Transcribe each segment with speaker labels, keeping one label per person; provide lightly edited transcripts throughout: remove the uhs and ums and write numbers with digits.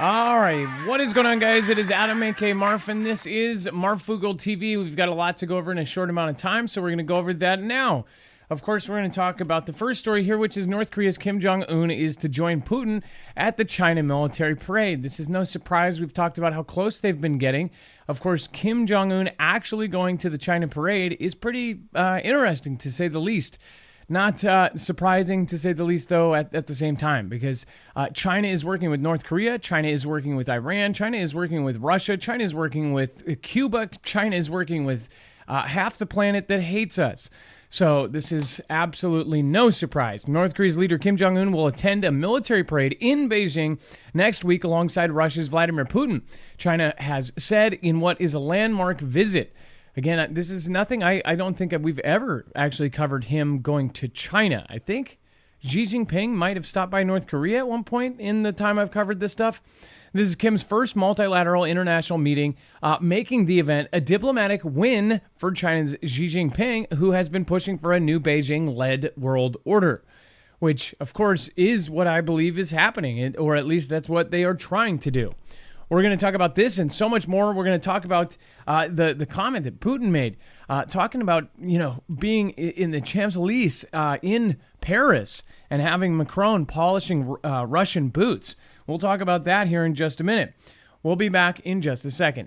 Speaker 1: All right, what is going on, guys? It is Adam, aka Marf, and this is Marfoogle TV. We've got a lot to go over in a short amount of time, so we're going to go over that now. Of course, we're going to talk about the first story here, which is North Korea's Kim Jong-un is to join Putin at the China military parade. This is no surprise. We've talked about how close they've been getting. Of course, Kim Jong-un actually going to the China parade is pretty interesting, to say the least. Not surprising, to say the least, though, at the same time, because China is working with North Korea, China is working with Iran, China is working with Russia, China is working with Cuba, China is working with half the planet that hates us. So this is absolutely no surprise. North Korea's leader Kim Jong-un will attend a military parade in Beijing next week alongside Russia's Vladimir Putin, China has said in what is a landmark visit. Again, this is nothing I don't think we've ever actually covered him going to China. I think Xi Jinping might have stopped by North Korea at one point in the time I've covered this stuff. This is Kim's first multilateral international meeting, making the event a diplomatic win for China's Xi Jinping, who has been pushing for a new Beijing-led world order, which, of course, is what I believe is happening, or at least that's what they are trying to do. We're going to talk about this and so much more. We're going to talk about the comment that Putin made, talking about, being in the Champs-Élysées in Paris and having Macron polishing Russian boots. We'll talk about that here in just a minute. We'll be back in just a second.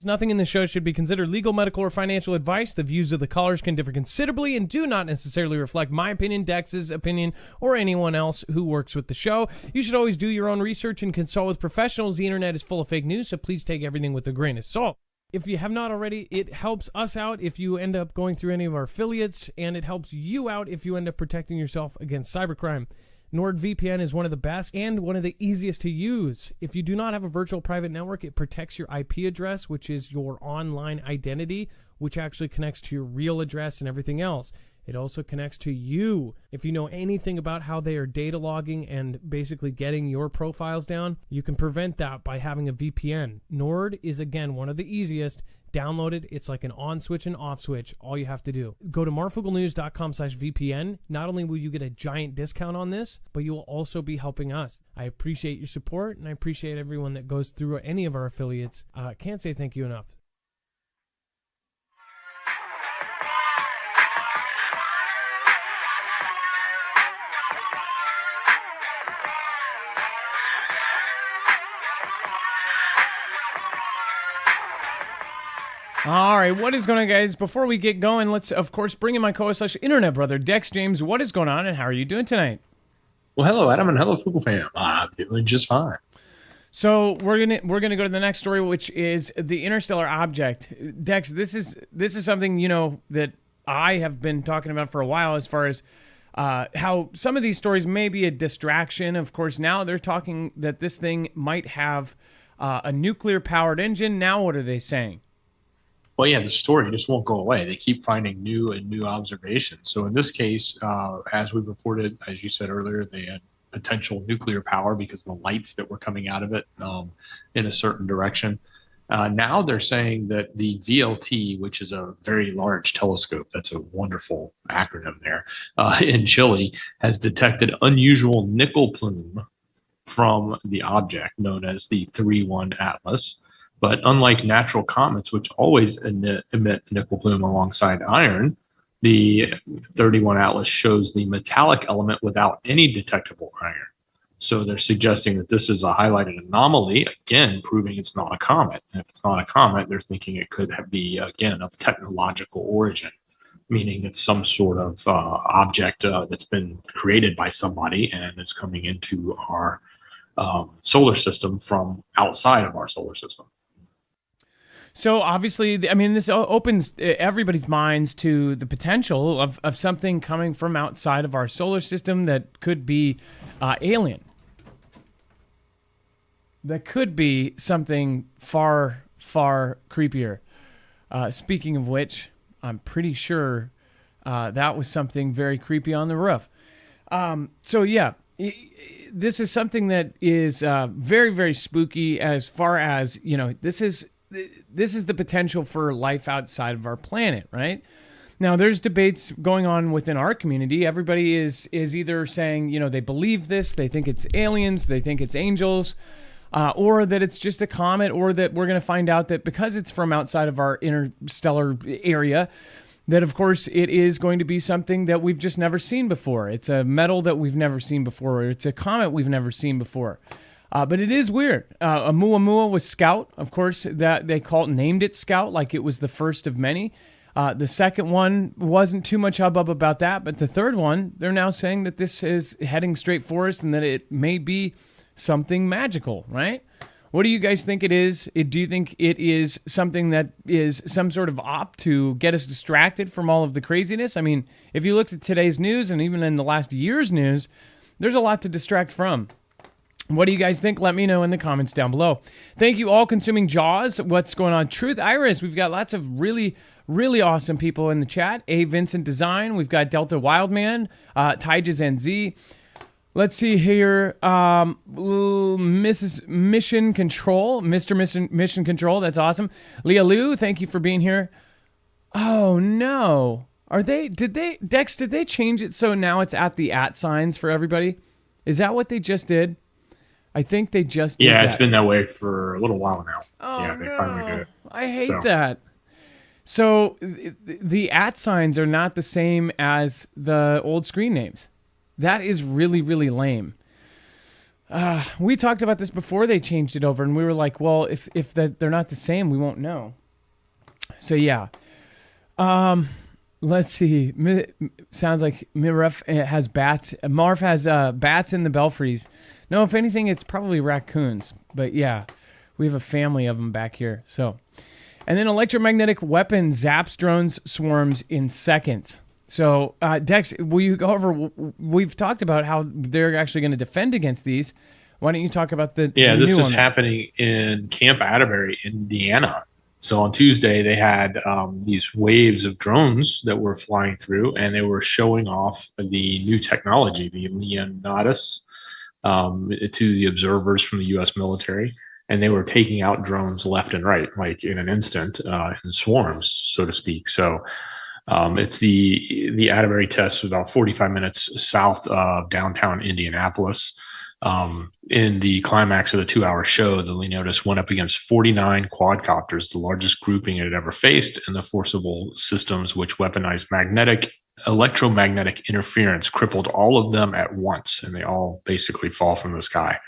Speaker 1: Nothing in the show should be considered legal, medical, or financial advice. The views of the callers can differ considerably and do not necessarily reflect my opinion, Dex's opinion, or anyone else who works with the show. You should always do your own research and consult with professionals. The internet is full of fake news, so please take everything with a grain of salt. If you have not already, it helps us out if you end up going through any of our affiliates, and it helps you out if you end up protecting yourself against cybercrime. NordVPN is one of the best and one of the easiest to use. If you do not have a virtual private network, it protects your IP address, which is your online identity, which actually connects to your real address and everything else. It also connects to you. If you know anything about how they are data logging and basically getting your profiles down, you can prevent that by having a VPN. Nord is, again, one of the easiest. Download it. It's like an on switch and off switch. All you have to do. Go to marfugglenews.com/VPN. Not only will you get a giant discount on this, but you will also be helping us. I appreciate your support, and I appreciate everyone that goes through any of our affiliates. Can't say thank you enough. All right, what is going on, guys? Before we get going, let's, of course, bring in my co-host/internet brother, Dex James. What is going on, and how are you doing tonight?
Speaker 2: Well, hello, Adam, and hello, Fugle fam. I'm feeling just fine.
Speaker 1: So we're gonna go to the next story, which is the interstellar object. Dex, this is something that I have been talking about for a while, as far as how some of these stories may be a distraction. Of course, now they're talking that this thing might have a nuclear-powered engine. Now, what are they saying?
Speaker 2: Well, yeah, the story just won't go away. They keep finding new observations. So in this case, as we reported, as you said earlier, they had potential nuclear power because the lights that were coming out of it in a certain direction. Now they're saying that the VLT, which is a very large telescope, that's a wonderful acronym there, in Chile, has detected unusual nickel plume from the object known as the 3-1 Atlas. But unlike natural comets, which always emit nickel plume alongside iron, the 31 Atlas shows the metallic element without any detectable iron. So they're suggesting that this is a highlighted anomaly, again, proving it's not a comet. And if it's not a comet, they're thinking it could be, again, of technological origin, meaning it's some sort of object that's been created by somebody and is coming into our solar system from outside of our solar system.
Speaker 1: So obviously, I mean, this opens everybody's minds to the potential of something coming from outside of our solar system that could be alien. That could be something far, far creepier. Speaking of which, I'm pretty sure that was something very creepy on the roof. So yeah, this is something that is very, very spooky, as far as, this is the potential for life outside of our planet, right? Now, there's debates going on within our community. Everybody is either saying, they believe this, they think it's aliens, they think it's angels, or that it's just a comet, or that we're going to find out that because it's from outside of our interstellar area, that of course it is going to be something that we've just never seen before. It's a metal that we've never seen before, or it's a comet we've never seen before. But it is weird. Oumuamua was Scout, of course, that they named it Scout, like it was the first of many. The second one wasn't too much hubbub about that, but the third one, they're now saying that this is heading straight for us and that it may be something magical, right? What do you guys think it is? Do you think it is something that is some sort of op to get us distracted from all of the craziness? I mean, if you looked at today's news and even in the last year's news, there's a lot to distract from. What do you guys think? Let me know in the comments down below. Thank you all consuming Jaws. What's going on? Truth Iris. We've got lots of really awesome people in the chat. A Vincent Design. We've got Delta Wildman, Tyjas NZ. Let's see here. Mrs. Mission Control. Mr. Mission Control. That's awesome. Leah Lou, thank you for being here. Oh no. Did they change it so now it's at the @ signs for everybody? Is that what they just did? I think they just did
Speaker 2: it's been that way for a little while now.
Speaker 1: Oh,
Speaker 2: They finally did it.
Speaker 1: I hate that. So the @ signs are not the same as the old screen names. That is really, really lame. We talked about this before they changed it over, and we were like, well, if they're not the same, we won't know. So, yeah. Let's see. Sounds like Marf has bats. Marf has bats in the belfries. No, if anything, it's probably raccoons. But yeah, we have a family of them back here. So, and then electromagnetic weapon zaps drones swarms in seconds. So, Dex, will you go over? We've talked about how they're actually going to defend against these. Why don't you talk about the
Speaker 2: this
Speaker 1: new
Speaker 2: is
Speaker 1: one?
Speaker 2: happening in Camp Atterbury, Indiana. So on Tuesday, they had these waves of drones that were flying through, and they were showing off the new technology, the Leonidas, to the observers from the U.S. military. And they were taking out drones left and right, like in an instant, in swarms, so to speak. So it's the Atterbury test, about 45 minutes south of downtown Indianapolis. In the climax of the 2-hour show, the Leonidas went up against 49 quadcopters, the largest grouping it had ever faced, and the forcible systems which weaponized electromagnetic interference crippled all of them at once, and they all basically fall from the sky.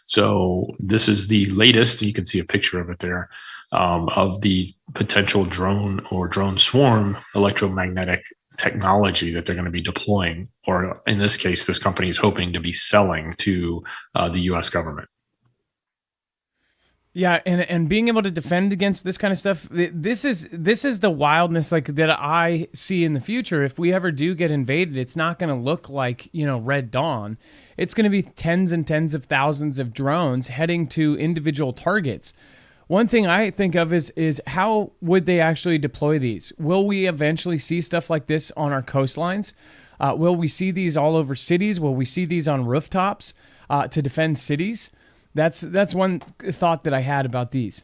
Speaker 2: So this is the latest, you can see a picture of it there, of the potential drone or drone swarm electromagnetic technology that they're going to be deploying, or in this case, this company is hoping to be selling to the U.S. government.
Speaker 1: Yeah, and being able to defend against this kind of stuff, this is the wildness like that I see in the future. If we ever do get invaded, it's not going to look like, Red Dawn. It's going to be tens and tens of thousands of drones heading to individual targets. One thing I think of is how would they actually deploy these? Will we eventually see stuff like this on our coastlines? Will we see these all over cities? Will we see these on rooftops to defend cities? That's one thought that I had about these.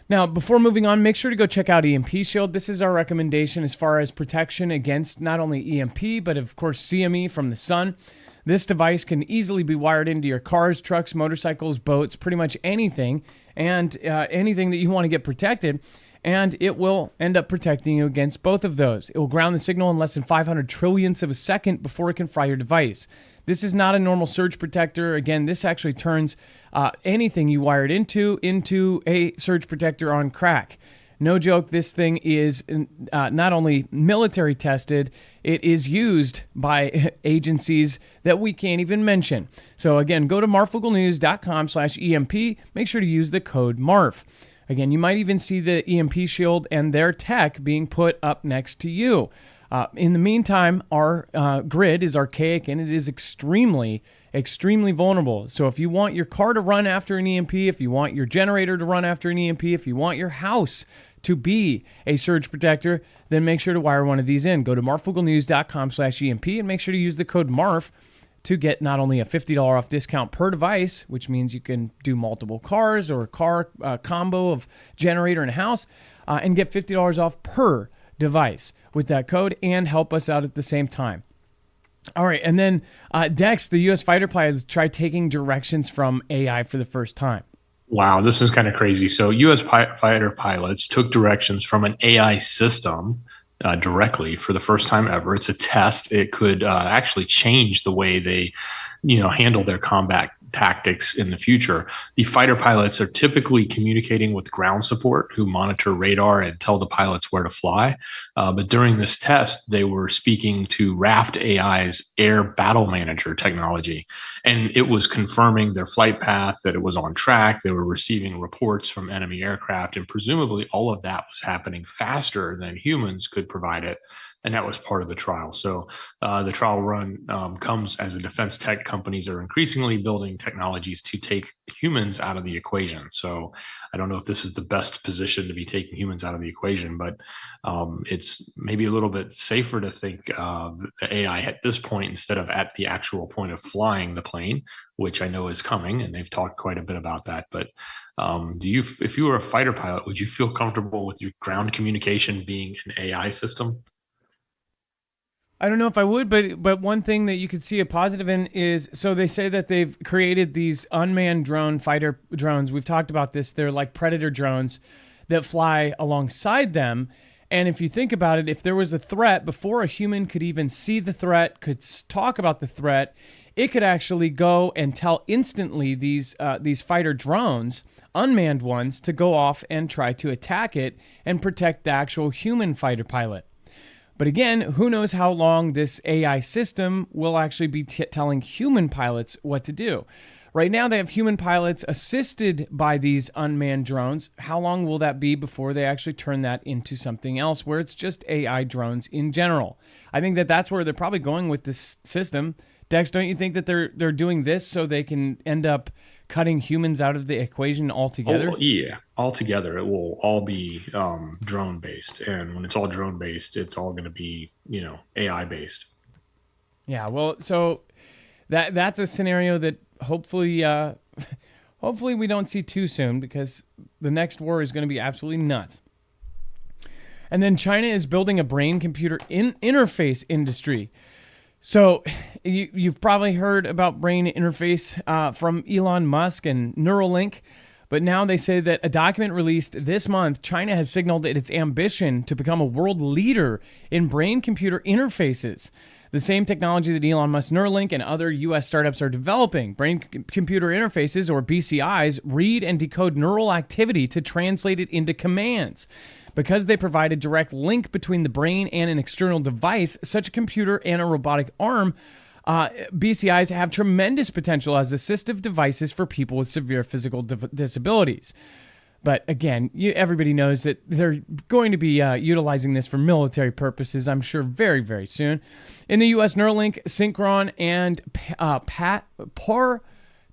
Speaker 1: Now, before moving on, make sure to go check out EMP Shield. This is our recommendation as far as protection against not only EMP, but of course CME from the sun. This device can easily be wired into your cars, trucks, motorcycles, boats, pretty much anything, and anything that you want to get protected, and it will end up protecting you against both of those. It will ground the signal in less than 500 trillionths of a second before it can fry your device. This is not a normal surge protector. Again, this actually turns anything you wired into a surge protector on crack. No joke, this thing is not only military tested, it is used by agencies that we can't even mention. So again, go to marfooglenews.com/EMP. Make sure to use the code MARF. Again, you might even see the EMP Shield and their tech being put up next to you. In the meantime, our grid is archaic and it is extremely vulnerable. So if you want your car to run after an EMP, if you want your generator to run after an EMP, if you want your house to be a surge protector, then make sure to wire one of these in. Go to marfooglenews.com/EMP and make sure to use the code MARF to get not only a $50 off discount per device, which means you can do multiple cars or a car combo of generator and house, and get $50 off per device with that code and help us out at the same time. All right, and then Dex, the U.S. fighter pilots tried taking directions from AI for the first time.
Speaker 2: Wow, this is kind of crazy. So, U.S. fighter pilots took directions from an AI system directly for the first time ever. It's a test. It could actually change the way they, handle their combat tactics in the future. The fighter pilots are typically communicating with ground support who monitor radar and tell the pilots where to fly. But during this test, they were speaking to Raft AI's Air Battle Manager technology, and it was confirming their flight path, that it was on track. They were receiving reports from enemy aircraft, and presumably all of that was happening faster than humans could provide it. And that was part of the trial. So the trial run comes as the defense tech companies are increasingly building technologies to take humans out of the equation. So I don't know if this is the best position to be taking humans out of the equation, but it's maybe a little bit safer to think the AI at this point instead of at the actual point of flying the plane, which I know is coming, and they've talked quite a bit about that. But if you were a fighter pilot, would you feel comfortable with your ground communication being an AI system?
Speaker 1: I don't know if I would, but one thing that you could see a positive in is, so they say that they've created these unmanned fighter drones. We've talked about this. They're like Predator drones that fly alongside them. And if you think about it, if there was a threat before a human could even see the threat, could talk about the threat, it could actually go and tell instantly these fighter drones, unmanned ones, to go off and try to attack it and protect the actual human fighter pilot. But again, who knows how long this AI system will actually be telling human pilots what to do. Right now, they have human pilots assisted by these unmanned drones. How long will that be before they actually turn that into something else where it's just AI drones in general? I think that that's where they're probably going with this system. Dex, don't you think that they're doing this so they can end up cutting humans out of the equation altogether?
Speaker 2: Oh, yeah, altogether. It will all be drone based. And when it's all drone based, it's all going to be, AI based.
Speaker 1: Yeah, well, so that's a scenario that hopefully we don't see too soon, because the next war is going to be absolutely nuts. And then China is building a brain-computer interface industry. So you've probably heard about brain interface from Elon Musk and Neuralink, but now they say that a document released this month, China has signaled its ambition to become a world leader in brain-computer interfaces. The same technology that Elon Musk, Neuralink, and other U.S. startups are developing. Brain-computer interfaces, or BCIs, read and decode neural activity to translate it into commands. Because they provide a direct link between the brain and an external device, such a computer and a robotic arm, BCIs have tremendous potential as assistive devices for people with severe physical disabilities. But again, everybody knows that they're going to be utilizing this for military purposes, I'm sure, very, very soon. In the U.S., Neuralink, Synchron, and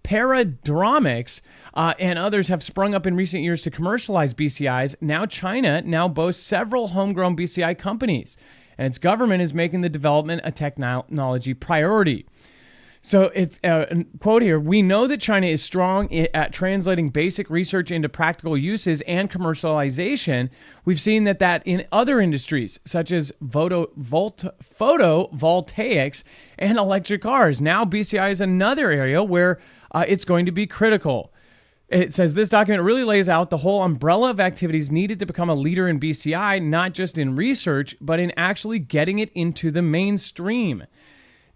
Speaker 1: Paradromics and others have sprung up in recent years to commercialize BCIs. Now China boasts several homegrown BCI companies, and its government is making the development a technology priority. So it's a quote here: "We know that China is strong at translating basic research into practical uses and commercialization. We've seen that in other industries, such as photovoltaics and electric cars. Now BCI is another area where it's going to be critical." It says this document really lays out the whole umbrella of activities needed to become a leader in BCI, not just in research, but in actually getting it into the mainstream.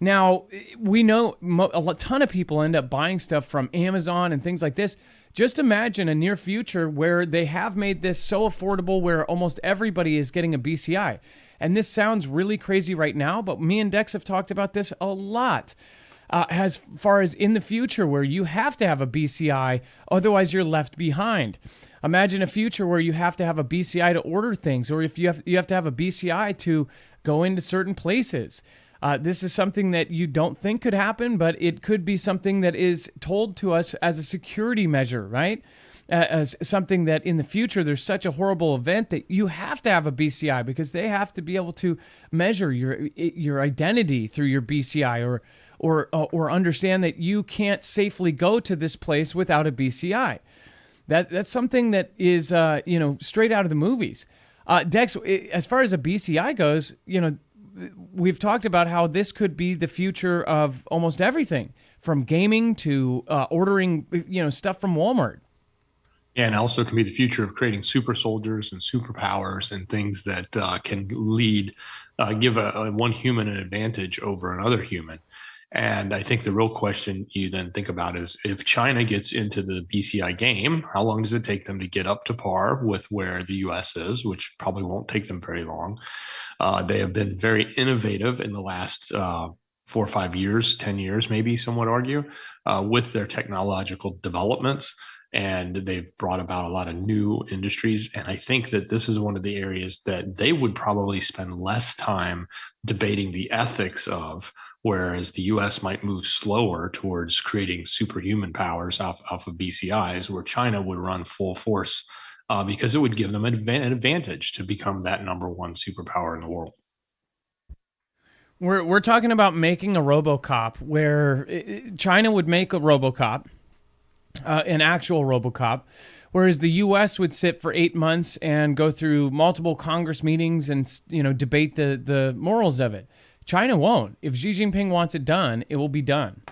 Speaker 1: Now, we know a ton of people end up buying stuff from Amazon and things like this. Just imagine a near future where they have made this so affordable where almost everybody is getting a BCI. And this sounds really crazy right now, but me and Dex have talked about this a lot. As far as in the future where you have to have a BCI, otherwise you're left behind. Imagine a future where you have to have a BCI to order things, or if you have to have a BCI to go into certain places. This is something that you don't think could happen, but it could be something that is told to us as a security measure, right? As something that in the future there's such a horrible event that you have to have a BCI because they have to be able to measure your identity through your BCI, or understand that you can't safely go to this place without a BCI. That's something that is straight out of the movies. Dex, as far as a BCI goes, we've talked about how this could be the future of almost everything, from gaming to ordering, stuff from Walmart.
Speaker 2: Yeah, and also can be the future of creating super soldiers and superpowers and things that can give a one human an advantage over another human. And I think the real question you then think about is if China gets into the BCI game, how long does it take them to get up to par with where the US is, which probably won't take them very long. They have been very innovative in the last 4 or 5 years, 10 years, maybe some would argue, with their technological developments. And they've brought about a lot of new industries. And I think that this is one of the areas that they would probably spend less time debating the ethics of, whereas the US might move slower towards creating superhuman powers off of BCIs, where China would run full force because it would give them an advantage to become that number one superpower in the world.
Speaker 1: We're talking about making a RoboCop, where China would make a RoboCop, an actual RoboCop, whereas the U.S. would sit for 8 months and go through multiple Congress meetings and debate the morals of it. China won't. If Xi Jinping wants it done, it will be done.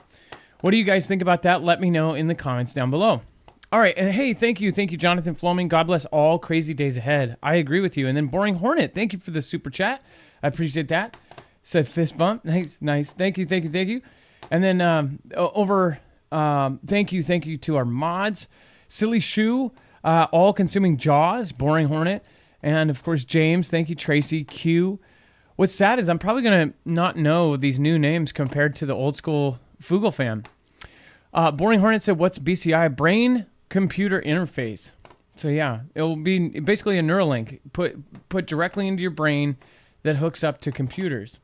Speaker 1: What do you guys think about that? Let me know in the comments down below. All right, and hey, thank you, Jonathan Floming. God bless all crazy days ahead. I agree with you. And then Boring Hornet, thank you for the super chat. I appreciate that. Said fist bump. Nice. Thank you. And then thank you to our mods, Silly Shoe, All Consuming Jaws, Boring Hornet, and of course James. Thank you, Tracy Q. What's sad is I'm probably gonna not know these new names compared to the old school Foogle fan. Boring Hornet said, "What's BCI? Brain computer interface." So yeah, it will be basically a Neuralink put directly into your brain that hooks up to computers.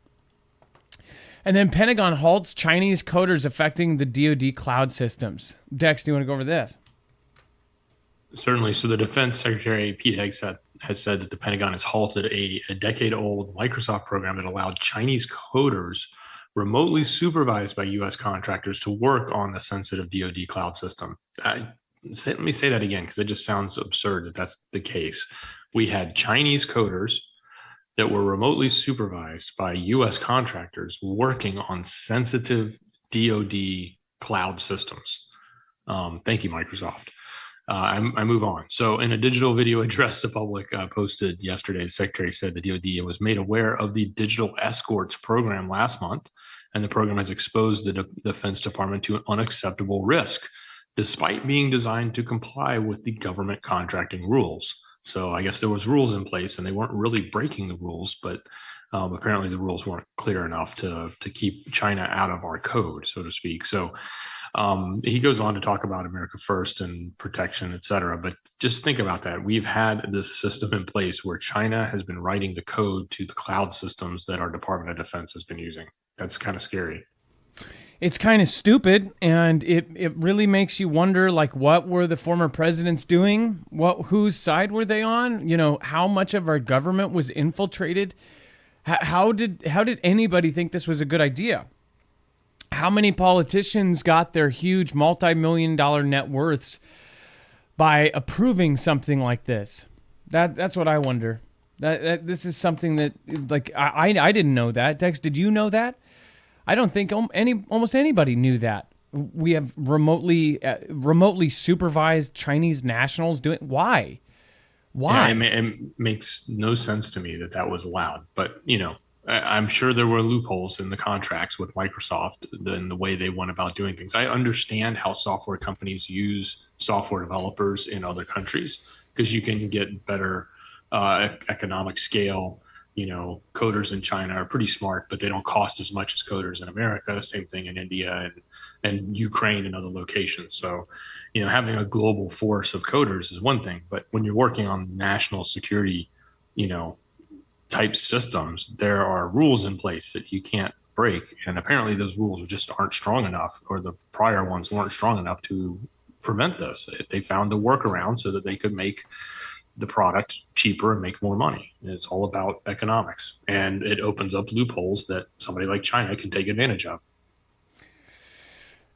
Speaker 1: And then Pentagon halts Chinese coders affecting the DoD cloud systems. Dex, do you want to go over this?
Speaker 2: Certainly. So the Defense Secretary Pete Hegseth has said that the Pentagon has halted a decade-old Microsoft program that allowed Chinese coders remotely supervised by U.S. contractors to work on the sensitive DoD cloud system. Let me say that again, because it just sounds absurd that that's the case. We had Chinese coders that were remotely supervised by U.S. contractors working on sensitive DoD cloud systems. Thank you, Microsoft. I move on. So in a digital video address the public posted yesterday, the Secretary said the DoD was made aware of the Digital Escorts program last month, and the program has exposed the Defense Department to an unacceptable risk, despite being designed to comply with the government contracting rules. So I guess there was rules in place and they weren't really breaking the rules, but apparently the rules weren't clear enough to keep China out of our code, so to speak. So he goes on to talk about America First and protection, et cetera. But just think about that. We've had this system in place where China has been writing the code to the cloud systems that our Department of Defense has been using. That's kind of scary.
Speaker 1: It's kind of stupid, and it really makes you wonder, like, what were the former presidents doing? Whose side were they on? How much of our government was infiltrated? How did anybody think this was a good idea? How many politicians got their huge multi-million-dollar net worths by approving something like this? That's what I wonder. That this is something that, like, I didn't know that. Dex, did you know that? I don't think almost anybody knew that. We have remotely supervised Chinese nationals doing. Why?
Speaker 2: Yeah, it makes no sense to me that was allowed. But I'm sure there were loopholes in the contracts with Microsoft in the way they went about doing things. I understand how software companies use software developers in other countries because you can get better economic scale. Coders in China are pretty smart, but they don't cost as much as coders in America. Same thing in India and Ukraine and other locations. So, having a global force of coders is one thing, but when you're working on national security, type systems, there are rules in place that you can't break. And apparently those rules just aren't strong enough, or the prior ones weren't strong enough to prevent this. They found a workaround so that they could make the product cheaper and make more money. It's all about economics, and it opens up loopholes that somebody like China can take advantage of.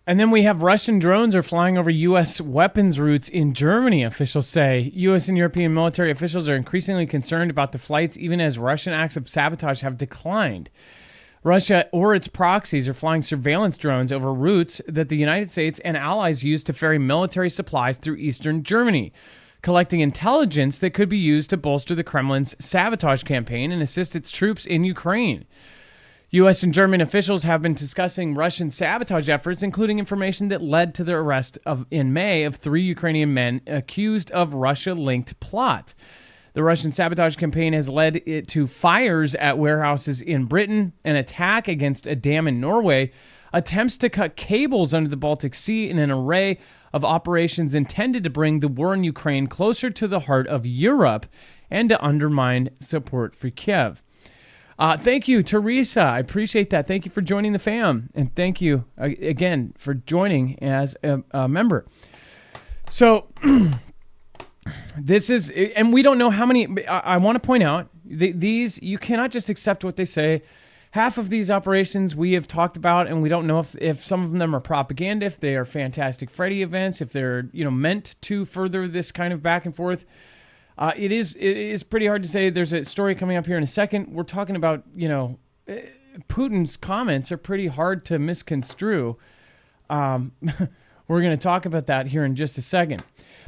Speaker 1: And then we have Russian drones are flying over U.S. weapons routes in Germany, officials say. U.S. and European military officials are increasingly concerned about the flights, even as Russian acts of sabotage have declined. Russia or its proxies are flying surveillance drones over routes that the United States and allies use to ferry military supplies through eastern Germany, collecting intelligence that could be used to bolster the Kremlin's sabotage campaign and assist its troops in Ukraine. U.S. and German officials have been discussing Russian sabotage efforts, including information that led to the arrest in May of 3 Ukrainian men accused of Russia-linked plot. The Russian sabotage campaign has led it to fires at warehouses in Britain, an attack against a dam in Norway, attempts to cut cables under the Baltic Sea, and an array of operations intended to bring the war in Ukraine closer to the heart of Europe and to undermine support for Kiev. Thank you, Teresa. I appreciate that. Thank you for joining the fam. And thank you again for joining as a member. So this is, and we don't know how many, I want to point out, these, you cannot just accept what they say. Half of these operations we have talked about, and we don't know if some of them are propaganda, if they are Fantastic Freddy events, if they're, meant to further this kind of back and forth. It is pretty hard to say. There's a story coming up here in a second. We're talking about, Putin's comments are pretty hard to misconstrue. We're going to talk about that here in just a second.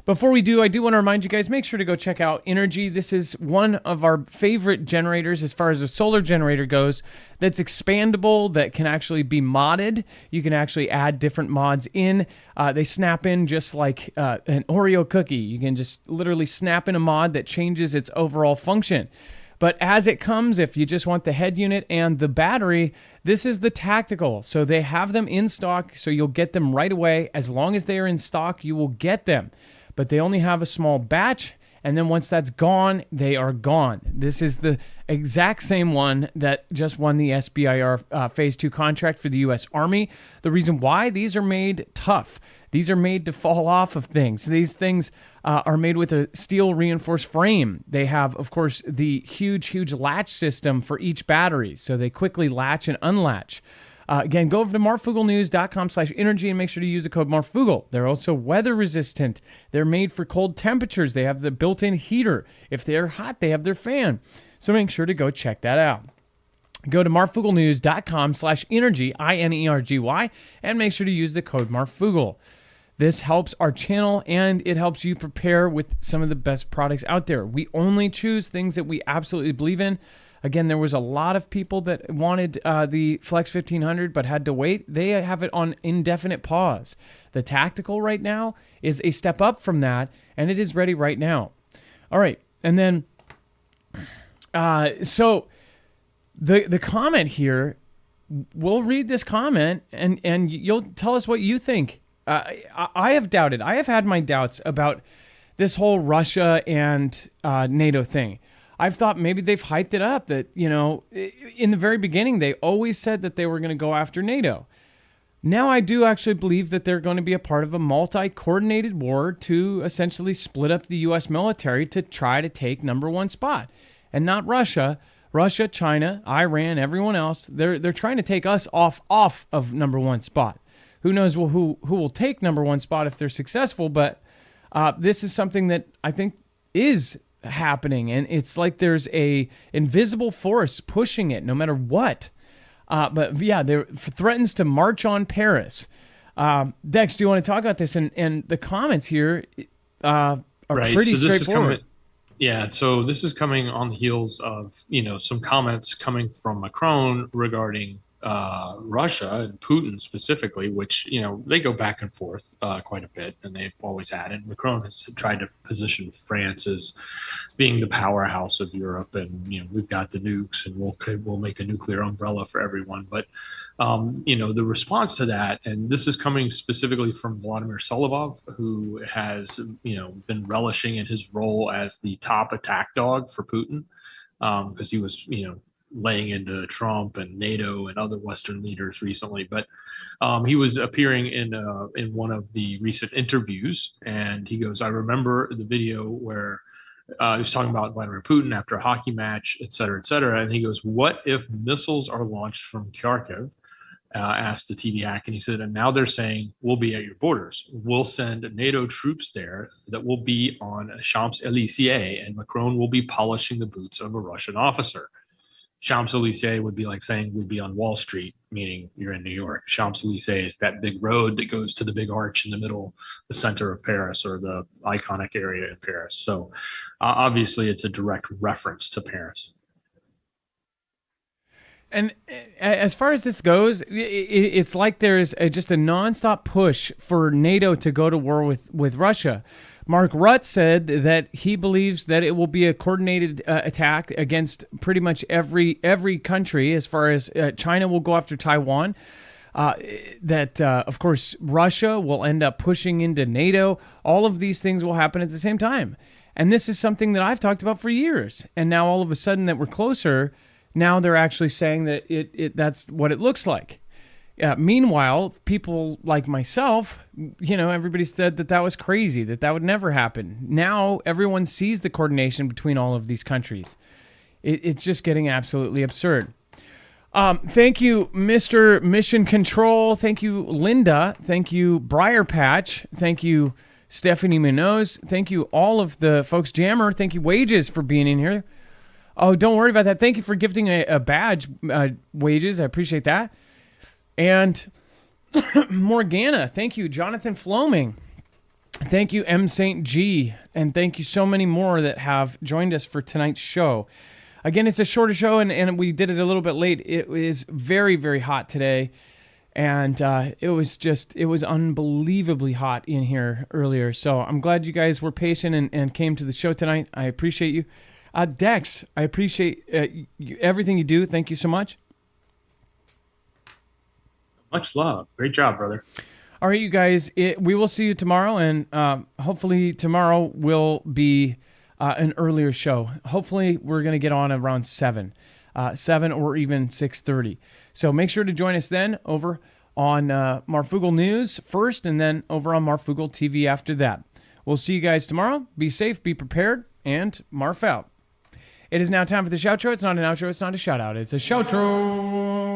Speaker 1: Before we do, I do want to remind you guys, make sure to go check out Energy. This is one of our favorite generators as far as a solar generator goes that's expandable, that can actually be modded. You can actually add different mods in. They snap in just like an Oreo cookie. You can just literally snap in a mod that changes its overall function. But as it comes, if you just want the head unit and the battery, this is the tactical. So they have them in stock, so you'll get them right away. As long as they are in stock, you will get them. But they only have a small batch, and then once that's gone, they are gone. This is the exact same one that just won the SBIR Phase 2 contract for the U.S. Army. The reason why, these are made tough. These are made to fall off of things. These things are made with a steel reinforced frame. They have, of course, the huge latch system for each battery, so they quickly latch and unlatch. Again, go over to marfooglenews.com/energy and make sure to use the code Marfoogle. They're also weather resistant. They're made for cold temperatures. They have the built-in heater. If they're hot, they have their fan. So make sure to go check that out. Go to marfooglenews.com/energy, INERGY, and make sure to use the code Marfoogle. This helps our channel, and it helps you prepare with some of the best products out there. We only choose things that we absolutely believe in. Again, there was a lot of people that wanted the Flex 1500 but had to wait. They have it on indefinite pause. The tactical right now is a step up from that, and it is ready right now. All right, and then so the comment here, we'll read this comment, and you'll tell us what you think. I have doubted. I have had my doubts about this whole Russia and NATO thing. I've thought maybe they've hyped it up that, in the very beginning, they always said that they were going to go after NATO. Now I do actually believe that they're going to be a part of a multi-coordinated war to essentially split up the U.S. military to try to take number one spot. And not Russia. Russia, China, Iran, everyone else, they're trying to take us off of number one spot. Who knows who will take number one spot if they're successful, but this is something that I think is happening, and it's like there's a invisible force pushing it no matter what. But yeah, they threatens to march on Paris. Dex, do you want to talk about this? And the comments here are
Speaker 2: right.
Speaker 1: pretty
Speaker 2: so
Speaker 1: straightforward.
Speaker 2: So this is coming on the heels of some comments coming from Macron regarding Russia and Putin specifically, which they go back and forth quite a bit, and they've always had it. Macron has tried to position France as being the powerhouse of Europe, and we've got the nukes, and we'll make a nuclear umbrella for everyone. But the response to that, and this is coming specifically from Vladimir Solovov, who has been relishing in his role as the top attack dog for Putin, because he was laying into Trump and NATO and other Western leaders recently. But he was appearing in one of the recent interviews, and he goes, I remember the video where he was talking about Vladimir Putin after a hockey match, et cetera, et cetera. And he goes, what if missiles are launched from Kharkiv? asked the TV hack, and he said, and now they're saying we'll be at your borders. We'll send NATO troops there that will be on Champs-Élysées, and Macron will be polishing the boots of a Russian officer. Champs-Élysées would be like saying we'd be on Wall Street, meaning you're in New York. Champs-Élysées is that big road that goes to the big arch in the middle, the center of Paris, or the iconic area in Paris. So obviously it's a direct reference to Paris.
Speaker 1: And as far as this goes, it's like there's just a nonstop push for NATO to go to war with Russia. Mark Rutte said that he believes that it will be a coordinated attack against pretty much every country. As far as China will go after Taiwan, of course Russia will end up pushing into NATO. All of these things will happen at the same time, and this is something that I've talked about for years. And now all of a sudden that we're closer. Now they're actually saying that that's what it looks like. Meanwhile, people like myself, everybody said that was crazy, that would never happen. Now everyone sees the coordination between all of these countries. It's just getting absolutely absurd. Thank you, Mr. Mission Control. Thank you, Linda. Thank you, Briar Patch. Thank you, Stephanie Munoz. Thank you, all of the folks. Jammer, thank you, Wages, for being in here. Oh, don't worry about that. Thank you for gifting a badge, Wages. I appreciate that. And Morgana, thank you. Jonathan Floming, thank you. M. St. G. And thank you so many more that have joined us for tonight's show. Again, it's a shorter show, and we did it a little bit late. It is very, very hot today. And it was unbelievably hot in here earlier. So I'm glad you guys were patient and came to the show tonight. I appreciate you. Dex, I appreciate everything you do. Thank you so much.
Speaker 2: Much love. Great job, brother.
Speaker 1: All right, you guys, we will see you tomorrow, and hopefully tomorrow will be an earlier show. Hopefully we're going to get on around 7 or even 6:30. So make sure to join us then over on Marfoogle News first, and then over on Marfoogle TV after that. We'll see you guys tomorrow. Be safe, be prepared, and Marf out. It is now time for the shoutro. It's not an outro. It's not a shout out. It's a shoutro.